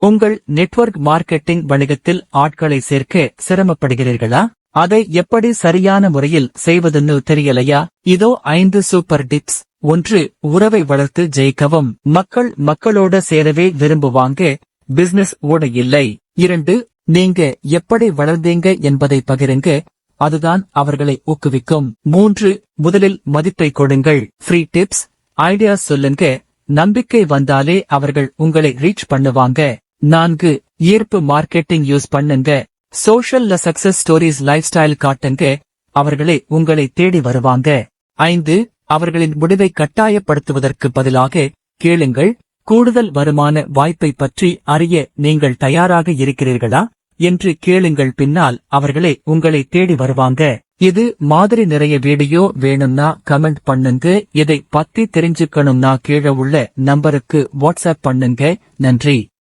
உங்கள் network marketing வணிகத்தில் ஆட்களை சேர்க்க சிரமப்படுகிறீர்களா? அதை எப்படி சரியான முறையில் செய்வதுன்னு தெரியலையா? இதோ 5 சூப்பர் டிப்ஸ். 1. உறவை வளர்த்து ஜெயிக்கவும். மக்களோட சேரவே விரும்புவாங்க, பிசினஸ் ஓட இல்லை. 2. நீங்க எப்படி வளர்ந்தீங்க என்பதை பகிருங்க, அதுதான் அவர்களை ஊக்குவிக்கும். 3. முதலில் மதிப்பை கொடுங்கள். ஃப்ரீ டிப்ஸ், ஐடியாஸ் சொல்லுங்க, நம்பிக்கை வந்தாலே அவர்கள் உங்களை ரீச் பண்ணுவாங்க. 4. ஈர்ப்பு மார்க்கெட்டிங் யூஸ் பண்ணுங்க. சோஷல்ல சக்சஸ் ஸ்டோரிஸ், லைஃப் ஸ்டைல் காட்டுங்க, அவர்களே உங்களை தேடி வருவாங்க. 5. அவர்களின் முடிவை கட்டாயப்படுத்துவதற்கு பதிலாக கேளுங்கள். கூடுதல் வருமான வாய்ப்பை பற்றி அறிய நீங்கள் தயாராக இருக்கிறீர்களா என்று கேளுங்கள். பின்னால் அவர்களே உங்களை தேடி வருவாங்க. இது மாதிரி நிறைய வீடியோ வேணும்னா கமெண்ட் பண்ணுங்க. இதை பத்தி தெரிஞ்சுக்கணும்னா கீழே உள்ள நம்பருக்கு வாட்ஸ்அப் பண்ணுங்க. நன்றி.